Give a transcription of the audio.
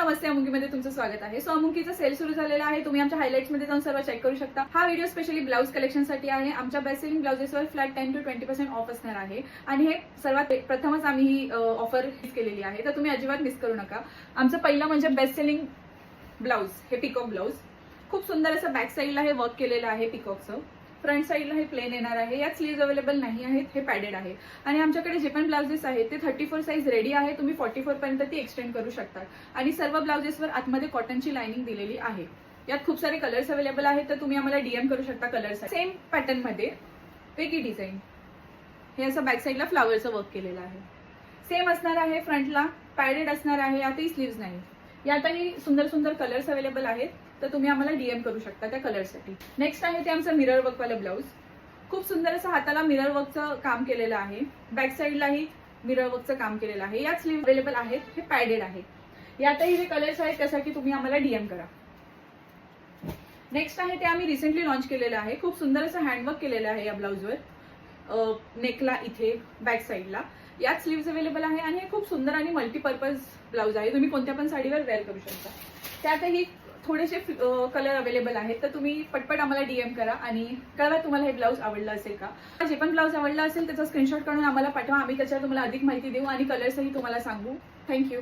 नमस्ते, अमुंकीमध्ये तुमचं स्वागत आहे। सो अमुंकीचा सेल सुरू झालेला आहे। तुम्ही आमच्या हायलाइट्स मध्ये जाऊन सर्व चेक करू शकता। हा व्हिडिओ स्पेशली ब्लाउज कलेक्शन साठी आहे। आमच्या बेस्ट सेलिंग ब्लाउजेसवर फ्लॅट 10 to 20% ऑफ असणार आहे आणि हे सर्वात प्रथमच आम्ही ही ऑफर केलेली आहे, तर तुम्ही अजिबात मिस करू नका। आमचं पहिलं म्हणजे बेस्ट सेलिंग ब्लाउज, हे पिकॉक ब्लाउज। खूप सुंदर असं बॅक साइडला हे वर्क केलेलं आहे पिकॉकचं। फ्रंट साइडला हे प्लेन येणार आहे। यात स्लीव्ज अवेलेबल नाही आहेत, हे पॅडेड आहे आणि आमच्याकडे जे पण ब्लाउजेस आहेत ते 34 साइज रेडी आहे। तुम्ही 44 पर्यंत ती एक्सटेंड करू शकता आणि सर्व ब्लाउजेसवर आतमध्ये कॉटनची लाइनिंग दिलेली आहे। यात खूप सारे कलर्स अवेलेबल आहेत, तर तुम्ही आम्हाला डीएम करू शकता कलर्स। सेम पॅटर्न मध्ये वेगळी डिझाइन, हे असं बॅक साइडला फ्लावरचं वर्क केलेलं आहे। सेम असणार आहे, फ्रंटला पॅडेड असणार आहे, यातही स्लीव्ज नाही। यातही सुंदर सुंदर कलर्स अवेलेबल आहेत, तर तुम्ही आम्हाला डीएम करू शकता त्या कलरसाठी। नेक्स्ट आहे ते आमचं मिरर वर्क वाला ब्लाउज। खूप सुंदर असं हाताला मिरर वर्कचं काम केलेलं आहे। बॅक साइडलाही मिरर वर्कचं काम केलेलं आहे। यात स्लीव्ह अवेलेबल आहेत, हे पॅडेड आहे। यातही जे कलर्स आहेत त्यासाठी तुम्ही आम्हाला डीएम करा। नेक्स्ट आहे ते आम्ही रिसेंटली लॉन्च केलेलं आहे। खूप सुंदर असं हँडवर्क केलेलं आहे या ब्लाउजवर, नेकला इथे बॅक साइडला। यात स्लीव्ज अवेलेबल आहे आणि हे खूप सुंदर आणि मल्टीपर्पज ब्लाउज आहे। तुम्ही कोणत्या पण साडीवर वेअर करू शकता। त्यातही थोडेसे कलर अवेलेबल आहेत, तर तुम्ही पटपट आम्हाला डीएम करा आणि कळवा तुम्हाला हे ब्लाउज आवडलं असेल का। जे पण ब्लाउज आवडला असेल त्याचा स्क्रीनशॉट काढून आम्हाला पाठवा। आम्ही त्याच्यावर तुम्हाला अधिक माहिती देऊ आणि कलर्सही तुम्हाला सांगू। थँक्यू।